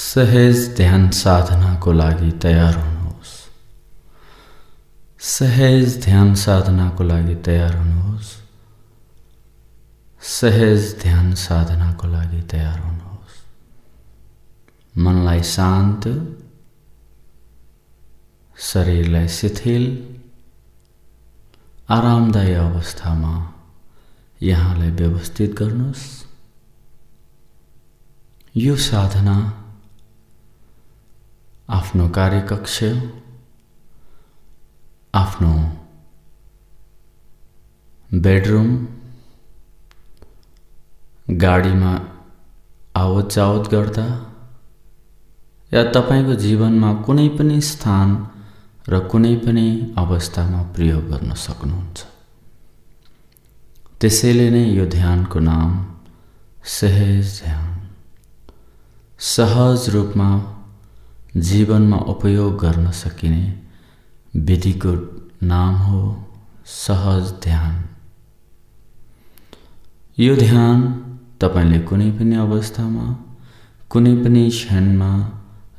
सहज ध्यान साधनाको लागि तयार हुनुहोस्। सहज ध्यान साधनाको लागि तयार हुनुहोस्। सहज ध्यान साधनाको लागि तयार हुनुहोस्। मनलाई शान्त, शरीरलाई शिथिल, आरामदायी अवस्थामा यहाँलाई व्यवस्थित गर्नुहोस्। यो साधना आफ्नो कार्यकक्ष, आफ्नो बेडरूम, गाडीमा आवत जावत गर्दा या तपाईको जीवनमा कुनै पनि स्थान र कुनै पनि अवस्थामा प्रयोग गर्न सक्नुहुन्छ। त्यसैले नै यो ध्यानको नाम सहज ध्यान, सहज रूपमा जीवनमा उपयोग गर्न सकिने विधिको नाम हो सहज ध्यान। यो ध्यान तपाईले कुनै पनि अवस्थामा, कुनै पनि क्षणमा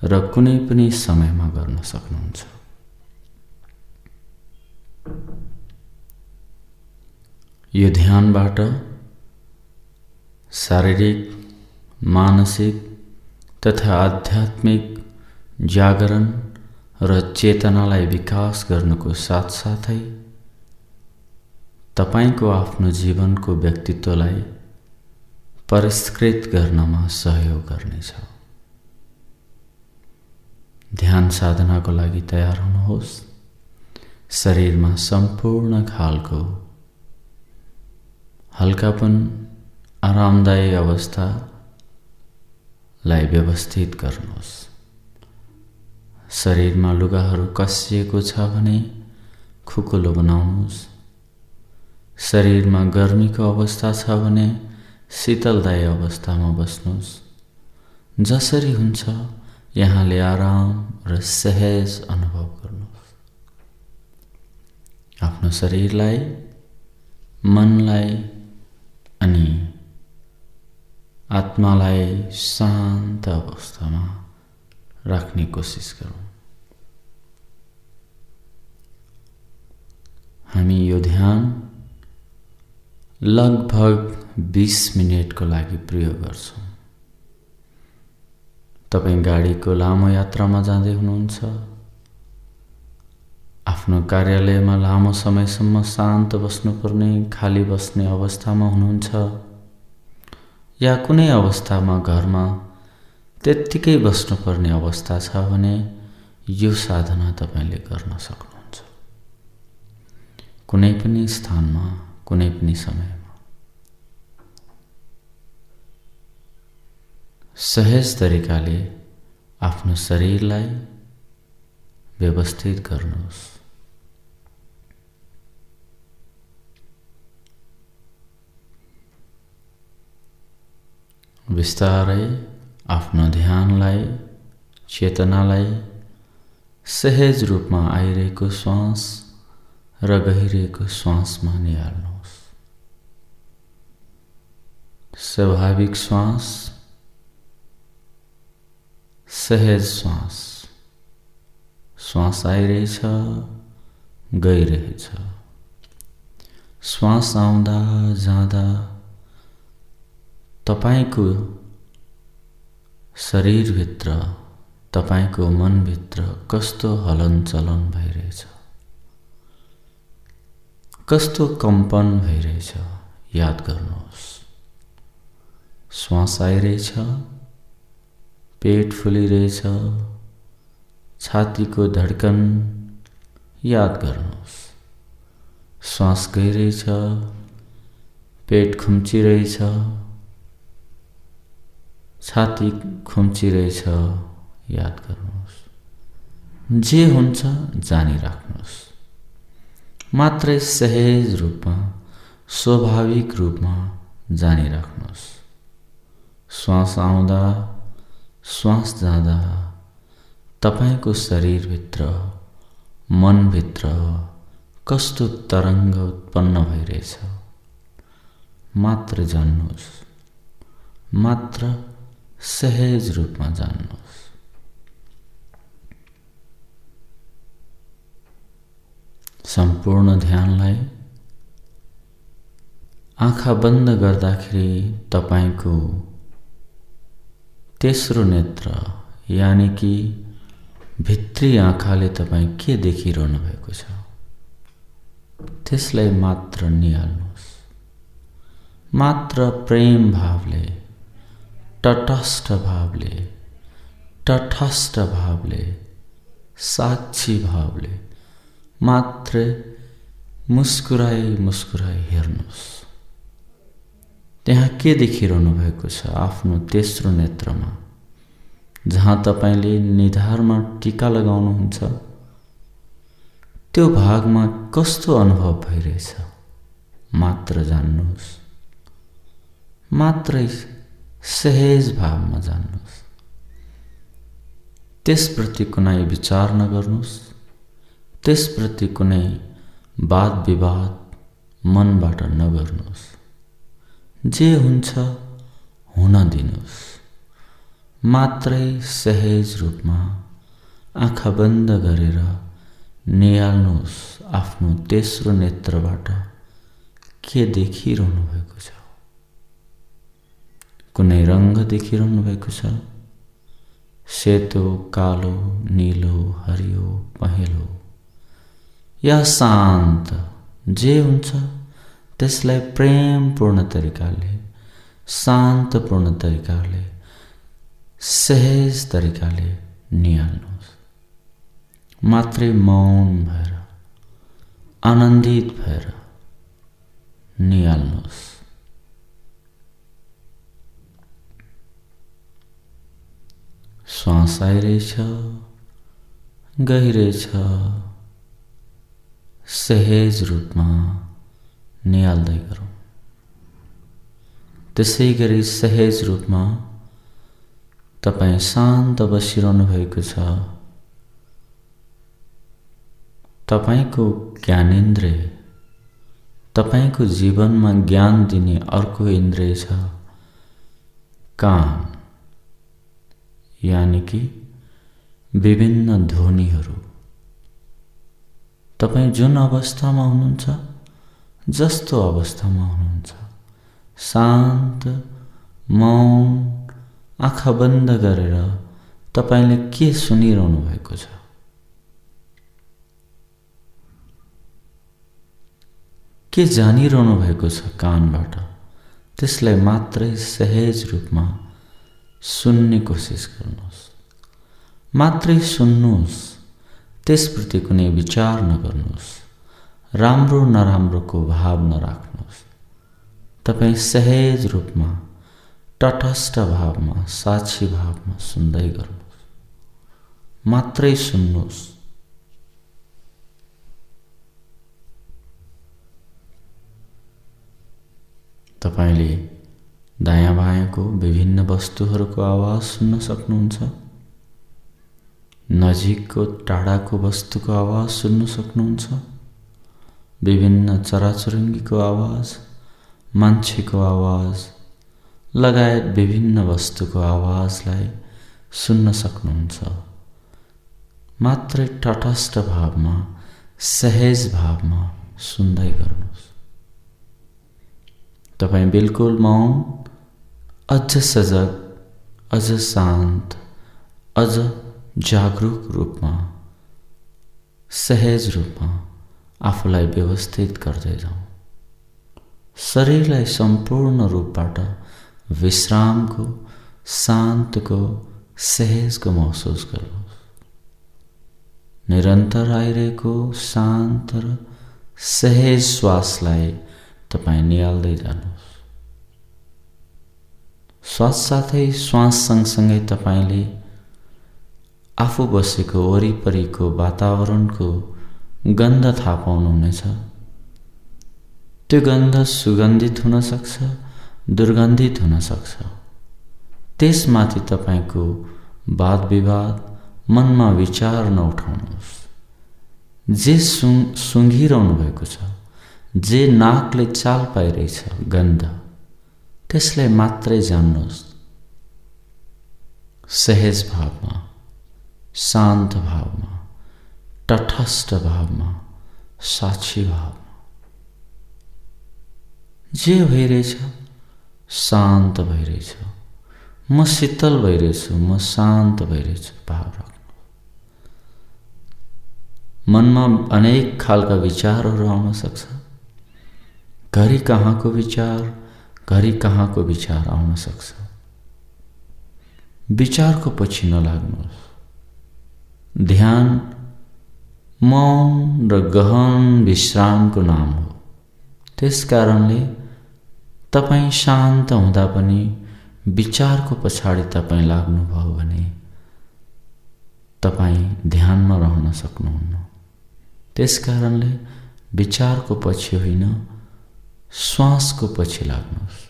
र कुनै पनि समयमा गर्न सक्नुहुन्छ। यो ध्यानबाट शारीरिक, मानसिक तथा आध्यात्मिक जागरण र चेतनालाई विकास गर्नुको साथसाथै तपाईको आफ्नो जीवनको व्यक्तित्वलाई परिष्कृत गर्नमा सहयोग गर्नेछ। ध्यान साधनाको लागि तयार हुनुहोस्। शरीरमा सम्पूर्ण खालको हल्कापन, आरामदायी अवस्थालाई व्यवस्थित गर्नुहोस्। शरीरमा लुगाहरू कसिएको छ भने खुकुलो बनाउनुहोस्। शरीरमा गर्मीको अवस्था छ भने शीतलदायी अवस्थामा बस्नुहोस्। जसरी हुन्छ यहाँले आराम र सहज अनुभव गर्नुहोस्। आफ्नो शरीरलाई, मनलाई अनि आत्मालाई शान्त अवस्थामा राख्ने कोसिस गरौँ। हामी यो ध्यान लगभग 20 मिनेटको लागि प्रयोग गर्छौं। तपाई गाडीको लामो यात्रामा जाँदै हुनुहुन्छ, आफ्नो कार्यालयमा लामो समयसम्म शान्त बस्नुपर्ने, खाली बस्ने अवस्थामा हुनुहुन्छ, या कुनै अवस्थामा घरमा त्यत्तिकै बस्नुपर्ने अवस्था छ भने यो साधना तपाईले गर्न सक्नुहुन्छ। कुनै पनि स्थानमा, कुनै पनि समयमा सहज तरिकाले आफ्नो शरीरलाई व्यवस्थित गर्नुहोस्। विस्तारै आफ्नो ध्यानलाई, चेतनालाई सहज रूपमा आइरहेको श्वास र गहिरिएको श्वासमा निहाल्नुहोस्। स्वाभाविक श्वास, सहज श्वास, श्वास आइरहेछ, गइरहेछ। श्वास आउँदा जाँदा तपाईको शरीरभित्र, तपाईको मनभित्र कस्तो हलनचलन भइरहेछ, कस्तो कम्पन भइरहेछ याद गर्नुहोस्। श्वास आइरहेछ, पेट फुलिरहेछ, छातीको धड्कन याद गर्नुहोस्। श्वास गइरहेछ, पेट खुम्चिरहेछ, छाती खुम्चिरहेछ याद गर्नुहोस्। जे हुन्छ जानी राख्नुहोस्। मात्रै सहज रूपमा, स्वाभाविक रूपमा जानी राख्नुहोस्। श्वास आउँदा, श्वास जाँदा तपाईको शरीरभित्र, मनभित्र कस्तो तरङ्ग उत्पन्न भइरहेछ मात्र जान्नुहोस्। मात्र सहज रूपमा जान्नुहोस्। सम्पूर्ण ध्यानलाई आँखा बन्द गर्दाखेरि तपाईको तेस्रो नेत्र यानी कि भित्री आँखाले तपाईं के देखिरहनु भएको छ त्यसलाई मात्र निहाल्नुहोस्। मात्र प्रेम भावले, तटस्थ भावले, साक्षी भावले मात्र मुस्कुराई हेर्नुहोस्। त्यहाँ के देखिरहनु भएको छ आफ्नो तेस्रो नेत्रमा, जहाँ तपाईले निधारमा टीका लगाउनुहुन्छ त्यो भागमा कस्तो अनुभव भइरहेछ मात्र जान्नुहोस्। मात्रै सहज भावमा जान्नुहोस्। त्यसप्रति कुनै विचार नगर्नुहोस्। त्यसप्रति कुनै वाद विवाद मनबाट नगर्नुहोस्। जे हुन्छ हुन दिनुहोस्। मात्रै सहज रूपमा आँखा बन्द गरेर निहाल्नुहोस् आफ्नो तेस्रो नेत्रबाट के देखिरहनु भएको छ। कुनै रंग देखिरहनु भएको छ? सेतो, कालो, नीलो, हरियो, पहेँलो या शान्त जे हुन्छ त्यसलाई प्रेमपूर्ण तरिकाले, शान्तपूर्ण तरिकाले, सहज तरिकाले निहाल्नुहोस्। मात्रै मौन भएर, आनन्दित भएर निहाल्नुहोस्। श्वास आइरहेछ, गइरहेछ, सहज रूपमा निहाल्दै गरौँ। त्यसै गरी सहज रूपमा तपाईं शान्त बसिरहनु भएको छ। तपाईको ज्ञानेन्द्रिय, तपाईको जीवनमा ज्ञान दिने अर्को इन्द्रिय छ कान, यानी कि विभिन्न ध्वनिहरू। तपाईं जुन अवस्थामा हुनुहुन्छ, जस्तो अवस्थामा हुनुहुन्छ, शान्त, मौन, आँखा बन्द गरेर तपाईले के सुनिरहनु भएको छ? के जानिरहनु भएको छ कानबाट? त्यसलाई मात्रै सहज रूपमा सुन्ने कोसिस गर्नुहोस्। मात्रै सुन्नुहोस्। त्यसप्रति कुनै विचार नगर्नुहोस्। राम्रो नराम्रोको भाव नराख्नुहोस्। तपाईं सहज रूपमा, तटस्थ भावमा, साक्षी भावमा सुन्दै गर्नुहोस्। मात्रै सुन्नुहोस्। तपाईले दायाँ बायाँको विभिन्न वस्तुहरूको आवाज सुन्न सक्नुहुन्छ। नजिकको टाढाको वस्तुको आवाज सुन्न सक्नुहुन्छ। विभिन्न चराचुरुङ्गीको आवाज, मान्छेको आवाज लगायत विभिन्न वस्तुको आवाजलाई सुन्न सक्नुहुन्छ। मात्रै तटस्थ भावमा, सहज भावमा सुन्दै गर्नुहोस्। तपाईं बिल्कुल मौन, अझ सजग, अझ शान्त, अझ जागरूक रूपमा, सहज रूपमा आफूलाई व्यवस्थित गर्दै जाउँ। शरीरलाई सम्पूर्ण रूपबाट विश्रामको, शान्तको, सहजको महसुस गर्नुहोस्। निरन्तर आइरहेको शान्त र सहज श्वासलाई तपाईं निहाल्दै जानुहोस्। श्वास साथै श्वास सँगसँगै तपाईले आफू बसेको वरिपरिको वातावरणको गन्ध थाहा पाउनुहुनेछ। त्यो गन्ध सुगन्धित हुन सक्छ, दुर्गन्धित हुन सक्छ। त्यसमाथि तपाईको वाद विवाद, मनमा विचार नउठाउनुहोस्। जे सुँघिरहनु भएको छ, जे नाकले चाल पाइरहेछ गन्ध, त्यसलाई मात्रै जान्नुहोस्। सहज भावमा, शान्त भावमा, तटस्थ भावमा साक्षी भाव जे भइरहेछ शान्त भइरहेछ, म शीतल भइरहेछु, म शान्त भइरहेछु भाव राख्नु। मनमा अनेक खालका विचारहरू आउन सक्छ। घरि कहाँको विचार, घरि कहाँको विचार आउन सक्छ। विचारको पछि नलाग्नुहोस्। ध्यान मौन र गहन विश्रामको नाम हो। त्यस कारणले तपाईं शान्त हुँदा पनि विचारको पछाडि तपाईं लाग्नुभयो भने तपाईं ध्यानमा रहन सक्नुहुन्न। त्यस कारणले विचारको पछि होइन, श्वासको पछि लाग्नुहोस्।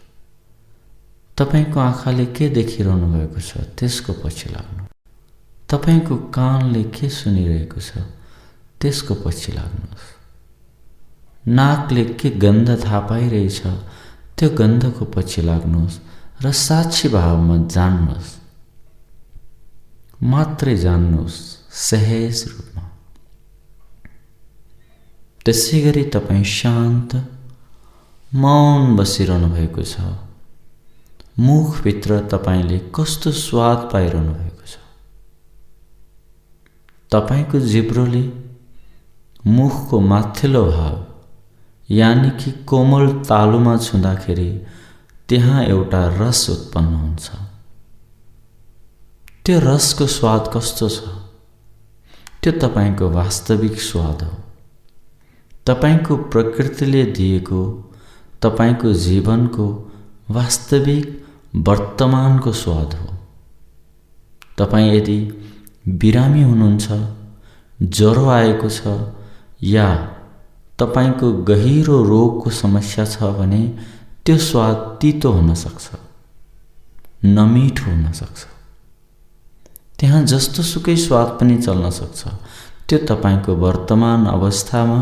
तपाईंको आँखाले के देखिरहनु भएको छ त्यसको पछि लाग्नु। तपाईंको कानले के सुनिरहेको छ त्यसको पछि लाग्नुहोस्। नाकले के गन्ध थाहा पाइरहेछ त्यो गन्धको पछि लाग्नुहोस् र साक्षी भावमा जान्नुहोस्। मात्रै जान्नुहोस्, सहज रूपमा। त्यसैगरी तपाईं शान्त मौन बसिरहनु भएको छ। मुखभित्र तपाईंले कस्तो स्वाद पाइरहनु भएको छ। तपाईंको जिब्रोले मुखको माथिल्लो भाग यानि कि कोमल तालुमा छुँदाखेरि त्यहाँ एउटा रस उत्पन्न हुन्छ। त्यो रसको स्वाद कस्तो छ? त्यो तपाईंको वास्तविक स्वाद हो। तपाईंको प्रकृतिले दिएको तपाईंको जीवनको वास्तविक वर्तमानको स्वाद हो। तपाईं यदि बिरामी हुनुहुन्छ, ज्वरो आएको छ या तपाईंको गहिरो रोगको समस्या छ भने त्यो स्वाद तीतो हुन सक्छ, नमिठो हुन सक्छ। त्यहाँ जस्तो सुकै स्वाद पनि चल्न सक्छ। त्यो तपाईंको वर्तमान अवस्थामा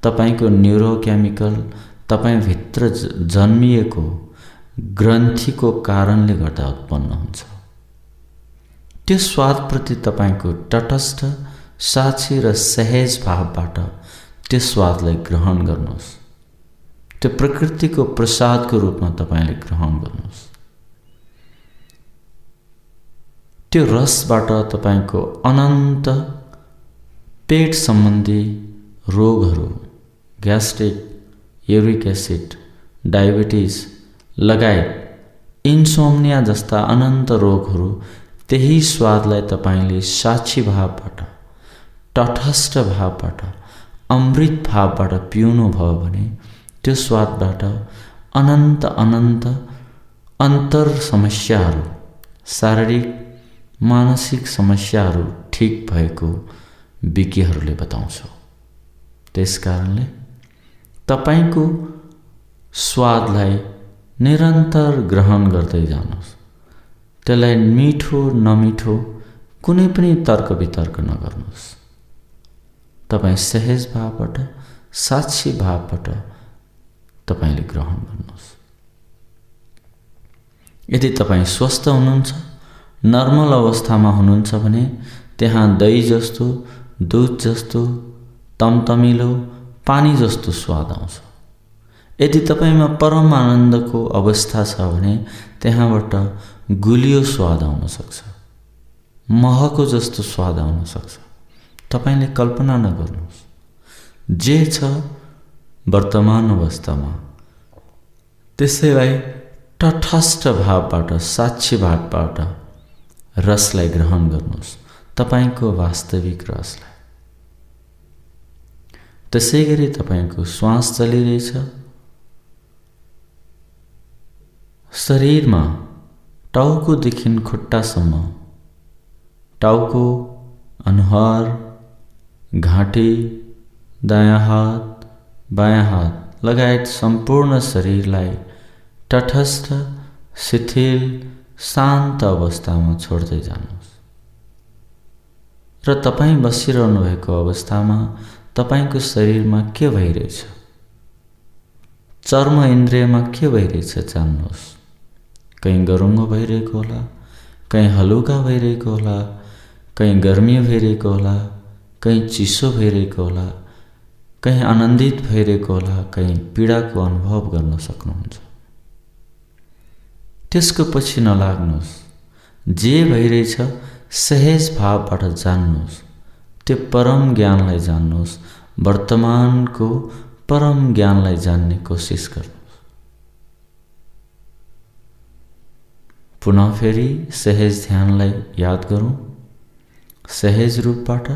तपाईंको न्यूरोकेमिकल तपाईंभित्र जन्मिएको ग्रन्थीको कारणले गर्दा उत्पन्न हुन्छ। त्यो स्वादप्रति तपाईंको तटस्थ, साक्षी र सहज भावबाट त्यो स्वादलाई ग्रहण गर्नुहोस्। त्यो प्रकृतिको प्रसादको रूपमा तपाईंले ग्रहण गर्नुहोस्। त्यो रसबाट तपाईंको अनन्त पेट सम्बन्धी रोगहरू, ग्यास्ट्रिक, युरिक एसिड, डायबिटिज लगायत इन्सोम्निया जस्ता अनन्त रोगहरू त्यही स्वादलाई तपाईंले साक्षी भावबाट, तटस्थ भावबाट, अमृत भावबाट पिउनु भयो भने त्यो स्वादबाट अनन्त अनन्त अन्तर समस्याहरू, शारीरिक मानसिक समस्याहरू ठीक भएको विज्ञहरूले बताउँछ। त्यसकारणले तपाईंको स्वादलाई निरन्तर ग्रहण गर्दै जानुहोस्। त्यसलाई मिठो नमिठो कुनै पनि तर्क वितर्क नगर्नुहोस्। तपाईं सहज भावबाट, साक्षी भावबाट तपाईंले ग्रहण गर्नुहोस्। यदि तपाईं स्वस्थ हुनुहुन्छ, नर्मल अवस्थामा हुनुहुन्छ भने त्यहाँ दही जस्तो, दूध जस्तो, तमतमिलो, पानी जस्तो स्वाद आउँछ। यदि तपाईंमा परम आनन्दको अवस्था छ भने त्यहाँबाट गुलियो स्वाद आउन सक्छ, महको जस्तो स्वाद आउन सक्छ। तपाईंले कल्पना नगर्नुहोस्। जे छ वर्तमान अवस्थामा त्यसैलाई तटस्थ भावबाट, साक्षी भावबाट रसलाई ग्रहण गर्नुहोस्, तपाईंको वास्तविक रसलाई। त्यसैगरी तपाईंको श्वास चलिरहेछ। शरीरमा टाउकोदेखि खुट्टासम्म, टाउको, अनुहार, घाँटी, दायाँ हात, बायाँ हात लगायत सम्पूर्ण शरीरलाई तटस्थ, शिथिल, शान्त अवस्थामा छोड्दै जानुहोस्। र तपाईं बसिरहनु भएको अवस्थामा तपाईंको शरीरमा के भइरहेछ, चर्म इन्द्रियमा के भइरहेछ जान्नुहोस्। कहीं गरुङ्गो भइरहेको होला, कहीं हलुका भइरहेको होला, कहीं गर्मी भइरहेको होला, कहीं चिसो भइरहेको होला, कहीँ आनन्दित भइरहेको होला, कहीँ पीडाको अनुभव गर्न सक्नुहुन्छ। त्यसको पछि नलाग्नुहोस्। जे भइरहेछ सहज भावबाट जान्नुहोस्। त्यो परम ज्ञानलाई जान्नुहोस्। वर्तमानको परम ज्ञानलाई जान्ने कोसिस गर्नुहोस्। पुनः फेरि सहज ध्यानलाई याद गरौँ। सहज रूपबाट,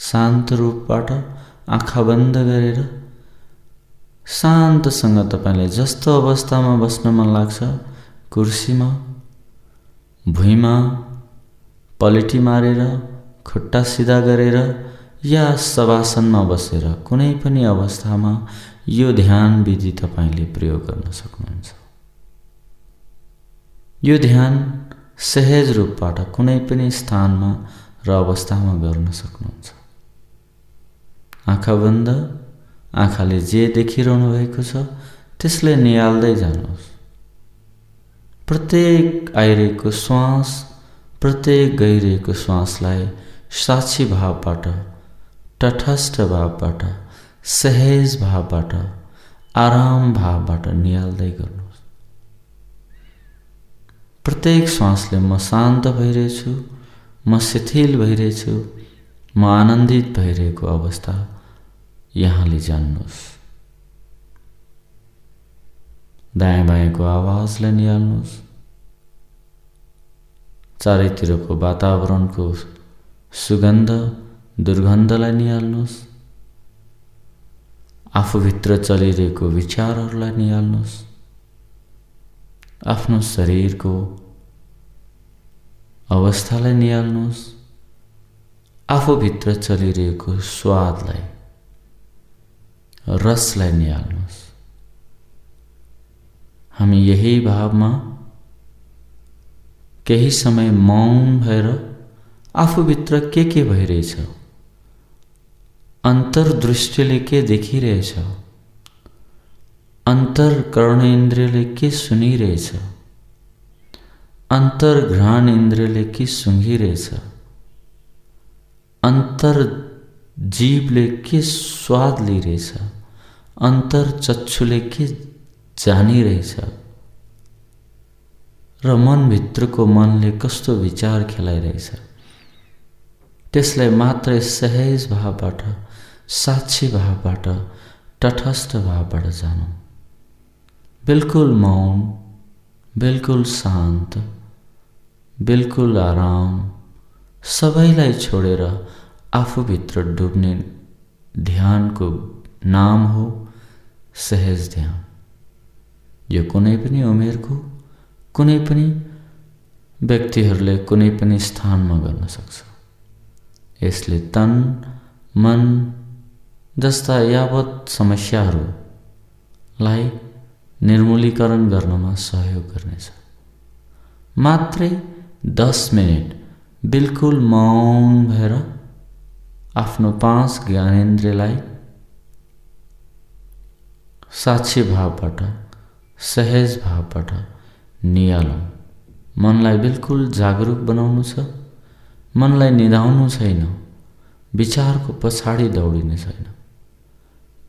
शान्त रूपबाट आँखा बन्द गरेर शान्तसँग तपाईंलाई जस्तो अवस्थामा बस्न मन लाग्छ, कुर्सीमा, भुइँमा पलेटी मारेर, खुट्टा सिधा गरेर या शवासनमा बसेर कुनै पनि अवस्थामा यो ध्यान विधि तपाईंले प्रयोग गर्न सक्नुहुन्छ। यो ध्यान सहज रूपबाट कुनै पनि स्थानमा र अवस्थामा गर्न सक्नुहुन्छ। आँखा बन्द, आँखाले जे देखिरहनु भएको छ त्यसलाई निहाल्दै जानुहोस्। प्रत्येक आइरहेको श्वास, प्रत्येक गइरहेको श्वासलाई साक्षी भावबाट, तटस्थ भावबाट, सहज भावबाट, आराम भावबाट निहाल्दै गर्नुहोस्। प्रत्येक श्वासले म शान्त भइरहेछु, म शिथिल भइरहेछु, म आनन्दित भइरहेको अवस्था यहाँले जान्नुहोस्। दायाँ बायाँको आवाजलाई निहाल्नुहोस्। चारैतिरको वातावरणको सुगन्ध, दुर्गन्धलाई निहाल्नुहोस्। आफूभित्र चलिरहेको विचारहरूलाई निहाल्नुहोस्। आफ्नो शरीरको अवस्थालाई निहाल्नुहोस्। आफूभित्र चलिरहेको स्वादलाई, रसलाई निहाल्नुहोस्। हामी यही भावमा केही समय मौन भएर आफूभित्र के भइरहेछ, अन्तर्दृष्टिले के देखिरहेछ, अन्तर्कर्ण इन्द्रियले के सुनिरहेछ, अन्तर्घ्राण इन्द्रियले के सुँघिरहेछ, अन्तर जीवले के स्वाद लिइरहेछ, अन्तर चक्षुले के जानिरहेछ र मनभित्रको मनले कस्तो विचार खेलाइरहेछ, त्यसलाई मात्रै सहज भावबाट, साक्षी भावबाट, तटस्थ भावबाट जानौँ। बिल्कुल मौन, बिल्कुल शान्त, बिल्कुल आराम, सबैलाई छोडेर आफूभित्र डुब्ने ध्यानको नाम हो सहज ध्यान। यो कुनै पनि उमेरको, कुनै पनि व्यक्तिहरूले कुनै पनि स्थानमा गर्न सक्छ। यसले तन, मन जस्ता यावत समस्याहरूलाई निर्मूलीकरण गर्नमा सहयोग गर्नेछ। मात्रै 10 मिनेट बिल्कुल मौन भएर आफ्नो 5 ज्ञानेन्द्रियलाई साक्षी भावबाट, सहज भावबाट निहालौँ। मनलाई बिल्कुल जागरुक बनाउनु छ। मनलाई निधाउनु छैन। विचारको पछाडि दौडिने छैन।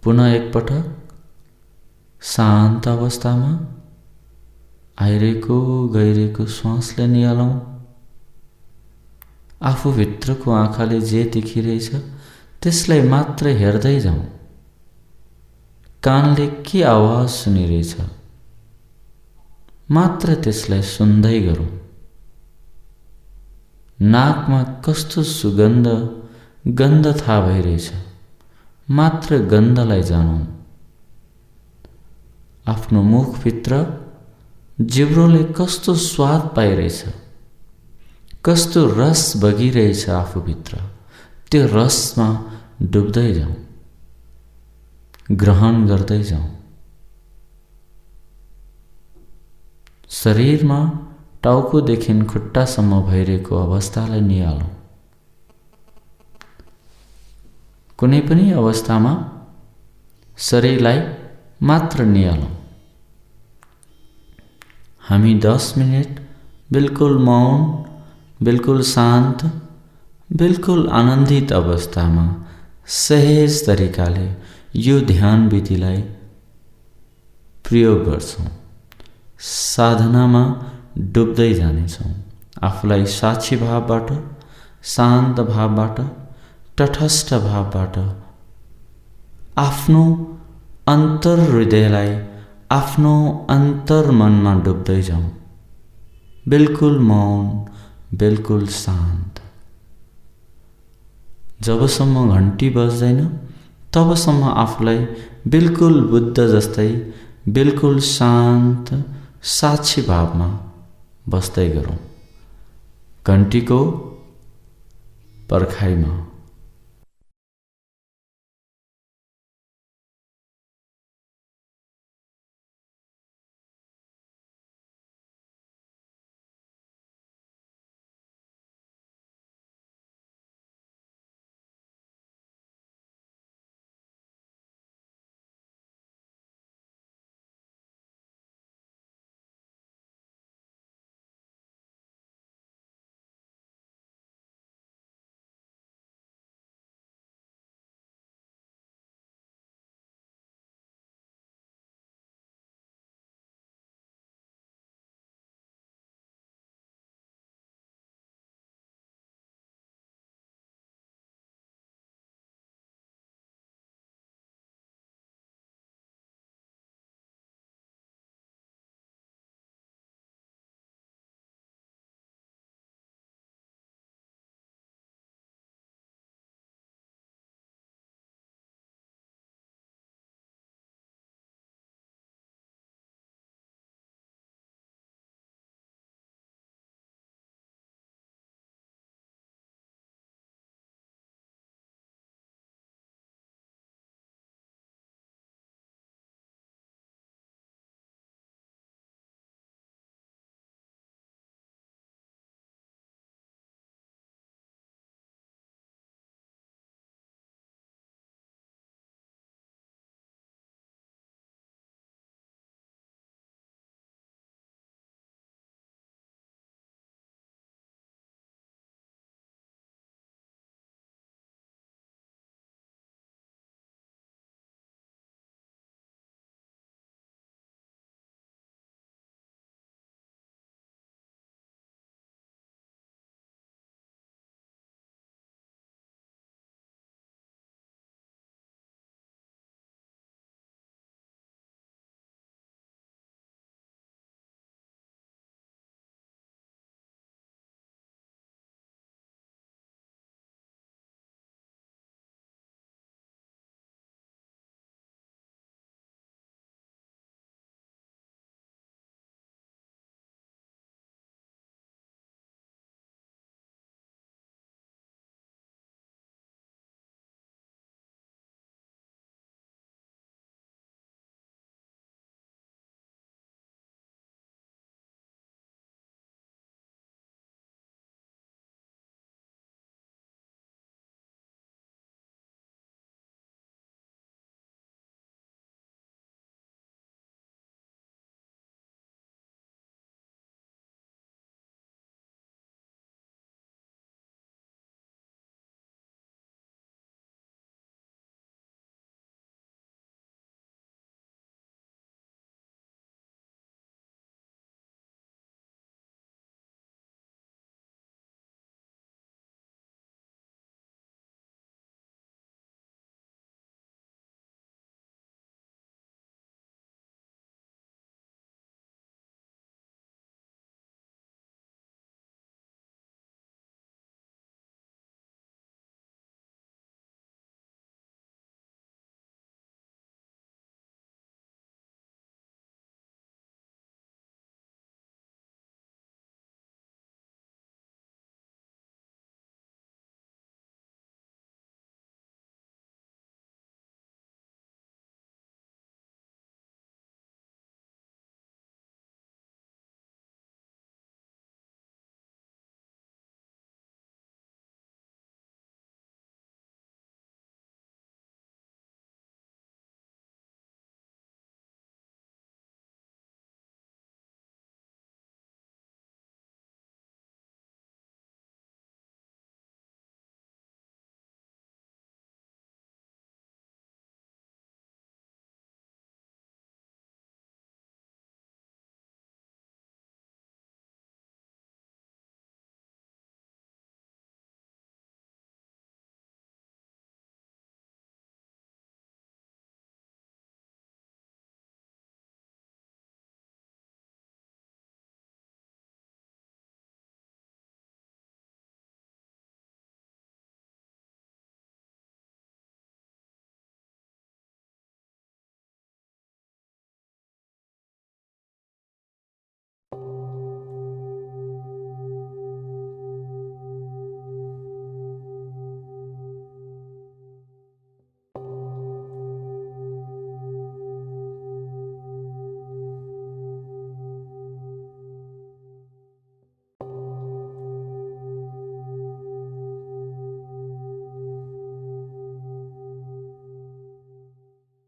पुनः एकपटक शान्त अवस्थामा आइरहेको गइरहेको श्वासले निहालौँ। आफूभित्रको आँखाले जे देखिरहेछ त्यसलाई मात्र हेर्दै जाउँ। कानले के आवाज सुनिरहेछ मात्र त्यसलाई सुन्दै गरौँ। नाकमा कस्तो सुगन्ध, गन्ध थाहा भइरहेछ मात्र गन्धलाई जानौँ। आफ्नो मुखभित्र जिब्रोले कस्तो स्वाद पाइरहेछ, कस्तो रस बगिरहेछ आफूभित्र, त्यो रसमा डुब्दै जाउँ, ग्रहण गर्दै जाउँ। शरीरमा टाउकोदेखि खुट्टासम्म भइरहेको अवस्थालाई निहालौँ। कुनै पनि अवस्थामा शरीरलाई मात्र निहालौँ। हामी 10 मिनेट बिल्कुल मौन, बिल्कुल शान्त, बिल्कुल आनन्दित अवस्थामा सहज तरिकाले यो ध्यान विधिलाई प्रयोग गर्छौँ। साधनामा डुब्दै जानेछौँ। आफूलाई साक्षी भावबाट, शान्त भावबाट, तटस्थ भावबाट आफ्नो अन्तर हृदयलाई, आफ्नो अन्तर मनमा डुब्दै जाउँ। बिल्कुल मौन, बिल्कुल शान्त। जबसम्म घन्टी बज्दैन तबसम्म आफूलाई बिल्कुल बुद्ध जस्तै बिल्कुल शान्त साक्षी भावमा बस्दै गरौँ। घन्टीको पर्खाइमा